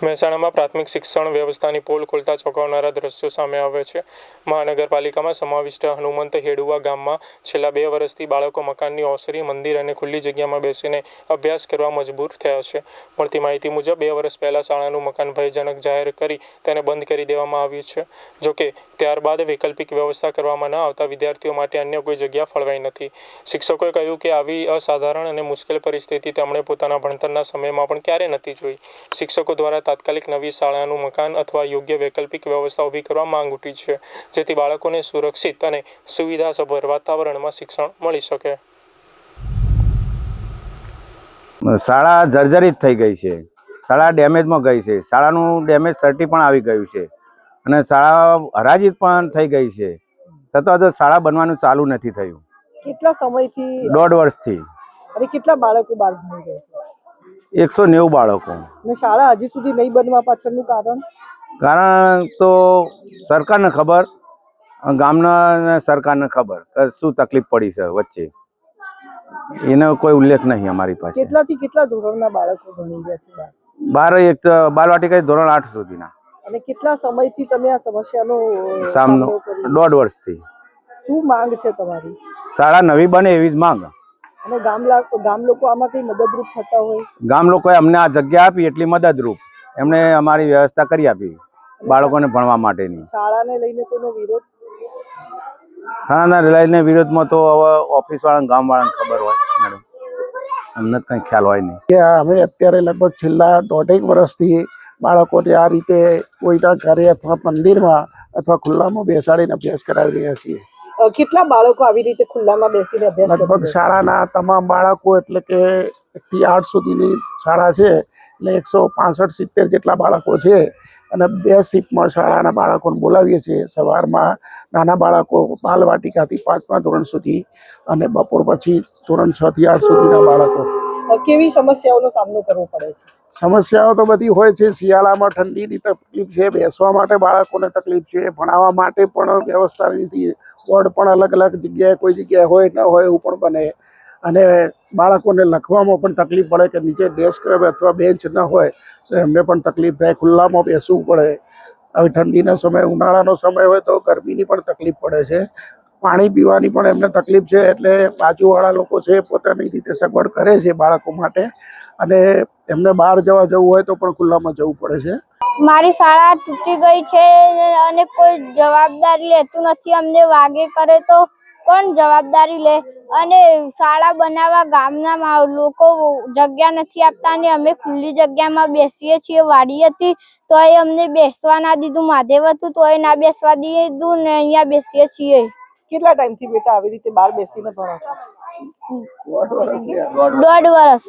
મહેસાણામાં પ્રાથમિક શિક્ષણ વ્યવસ્થાની પોલ ખોલતા ચોંકાવનારા દ્રશ્યો સામે આવે છે। મહાનગરપાલિકામાં સમાવિષ્ટ હનુમંત હેડુવા ગામમાં છેલ્લા 2 વર્ષથી બાળકો મકાનની ઓસરી, મંદિર અને ખુલ્લી જગ્યામાં બેસીને અભ્યાસ કરવા મજબૂર થયા છે। મળતી માહિતી મુજબ 2 વર્ષ પહેલાં શાળાનું મકાન ભયજનક જાહેર કરી તેને બંધ કરી દેવામાં આવ્યું છે। જોકે ત્યારબાદ વૈકલ્પિક વ્યવસ્થા કરવામાં ન આવતા વિદ્યાર્થીઓ માટે અન્ય કોઈ જગ્યા ફળવાઈ નથી। શિક્ષકોએ કહ્યું કે આવી અસાધારણ અને મુશ્કેલ પરિસ્થિતિ તેમણે પોતાના ભણતરના સમયમાં પણ ક્યારે નથી જોઈ। શિક્ષકો દ્વારા તાત્કાલિક નવી શાળાનું મકાન અથવા યોગ્ય વૈકલ્પિક વ્યવસ્થા ઊભી કરવા માંગ ઉઠી છે, જેથી બાળકોને સુરક્ષિત અને સુવિધાસભર વાતાવરણમાં શિક્ષણ મળી શકે। શાળા જર્જરિત થઈ ગઈ છે, શાળા ડેમેજમાં ગઈ છે, શાળાનું ડેમેજ સર્ટી પણ આવી ગયું છે અને શાળા હરાજીત પણ થઈ ગઈ છે, છતાં શાળા બનવાનું ચાલુ નથી થયું। કેટલા સમયથી? 1.5 વર્ષથી। અને કેટલા બાળકો બહાર ભણી ગયા છે? 190 બાળકો। અને શાળા હજી સુધી નહીં બનવા પાછળનું કારણ તો સરકારને ખબર, ગામના સરકારને ખબર કે શું તકલીફ પડી છે વચ્ચે, એનો કોઈ ઉલ્લેખ નહીં અમારી પાસે। કેટલાથી કેટલા ધોરણના બાળકો ભણી ગયા છે? બાલવાટિકા ધોરણ 8 સુધીના। અને કેટલા સમયથી તમે આ સમસ્યાનો સામનો? 1.5 વર્ષથી। શું માંગ છે તમારી? શાળા નવી બને એવી જ માંગ। અને ગામ લોકો આમાં કઈ મદદરૂપ થતા હોય? ગામ લોકોએ અમને આ જગ્યા આપી એટલી મદદરૂપ, એમણે અમારી વ્યવસ્થા કરી આપી બાળકોને ભણવા માટેની। શાળાને લઈને કોઈનો વિરોધ? શાળાના લઈને વિરોધમાં તો હવે ઓફિસ વાળાને ગામ વાળાને ખબર હોય મેડમ, અમને કંઈ ખ્યાલ હોય નહીં। અમે અત્યારે લગભગ છેલ્લા 1.5 વર્ષથી બાળકોને આ રીતે કોઈના ઘરે અથવા મંદિરમાં અથવા ખુલ્લામાં બેસાડીને અભ્યાસ કરાવી રહ્યા છીએ। કેટલા બાળકો આવી રીતે ખુલ્લામાં બેસીને અભ્યાસ કરે? લગભગ શાળાના તમામ બાળકો, એટલે કે 1 થી 8 સુધીની શાળા છે, એટલે 165-70 જેટલા બાળકો છે અને 2 શિફ્ટમાં શાળાના બાળકોને બોલાવીએ છીએ। સવારમાં નાના બાળકો બાલવાટિકાથી 5મા ધોરણ સુધી અને બપોર પછી ધોરણ 6 થી 8 સુધીના બાળકો। કેવી સમસ્યાઓનો સામનો કરવો પડે છે? સમસ્યાઓ તો બધી હોય છે। શિયાળામાં ઠંડીની તકલીફ છે, બેસવા માટે બાળકોને તકલીફ છે, ભણાવવા માટે પણ વ્યવસ્થા નથી, બોર્ડ પણ અલગ અલગ જગ્યાએ, કોઈ જગ્યાએ હોય ન હોય એવું પણ બને, અને બાળકોને લખવામાં પણ તકલીફ પડે કે નીચે ડેસ્ક અથવા બેન્ચ ન હોય તો એમને પણ તકલીફ થાય, ખુલ્લામાં બેસવું પડે। હવે ઠંડીનો સમય, ઉનાળાનો સમય હોય તો ગરમીની પણ તકલીફ પડે છે, પાણી પીવાની પણ એમને તકલીફ છે, એટલે બાજુવાળા લોકો છે પોતાની રીતે સગવડ કરે છે બાળકો માટે, અને એમને બહાર જવું હોય તો પણ ખુલ્લામાં જવું પડે છે। મારી શાળા તૂટી ગઈ છે અને કોઈ જવાબદારી લેતું નથી। અમને વાગે કરે તો કોણ જવાબદારી લે? અને શાળા બનાવવા ગામના લોકો જગ્યા નથી આપતા અને અમે ખુલ્લી જગ્યામાં બેસીએ છીએ। વાડી હતી તોય અમને બેસવા ના દીધું, મહાદેવ હતું તોય ના બેસવા દીધું ને અહીંયા બેસીએ છીએ। કેટલા ટાઈમથી બેટા આવી રીતે બહાર બેસીને ભણો છો? 1.5 વર્ષ।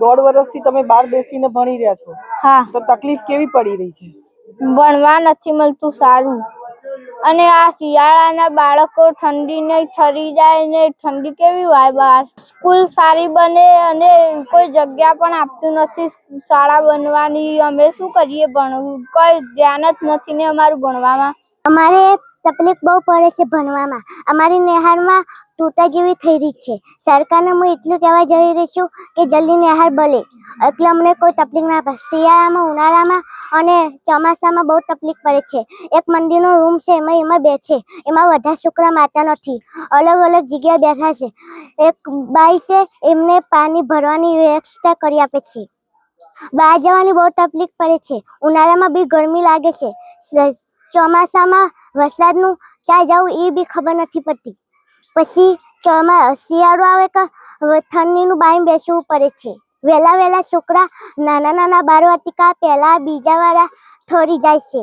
1.5 વર્ષથી તમે બહાર બેસીને ભણી રહ્યા છો? હા। તો તકલીફ કેવી પડી રહી છે? ભણવા નથી મળતું સારું, અને આ શિયાળાના બાળકો ઠંડીને ઠરી જાય ને, ઠંડી કેવી હોય બહાર। સ્કૂલ સારી બને અને કોઈ જગ્યા પણ આપતું નથી શાળા બનવાની। અમે શું કરીએ? ભણવું કોઈ ધ્યાન જ નથી ને અમારું ભણવામાં। અમારે તકલીફ બહુ પડે છે ભણવામાં। અમારી નહેરમાં તૂટા જેવી થઈ રહી છે। સરકારને હું એટલું કહેવા જઈ રહી છું કે જલ્દી નહેર બને, એટલે અમને કોઈ તકલીફ ના પડે। શિયાળામાં, ઉનાળામાં અને ચોમાસામાં બહુ તકલીફ પડે છે। એક મંદિરનો રૂમ છે, એમાં બેસે, એમાં બધા છોકરા માતા નથી, અલગ અલગ જગ્યાએ બેઠા છે। એક બાઈ છે, એમને પાણી ભરવાની વ્યવસ્થા કરી આપે છે। બહાર જવાની બહુ તકલીફ પડે છે। ઉનાળામાં બી ગરમી લાગે છે, ચોમાસામાં વરસાદનું ક્યાં જવું એ બી ખબર નથી પડતી। પછી શિયાળો આવે તો ઠંડીનું બાઈ બેસવું પડે છે। વહેલા છોકરા નાના બાળવાટિકા પહેલા બીજા વાળા ઠરી જાય છે।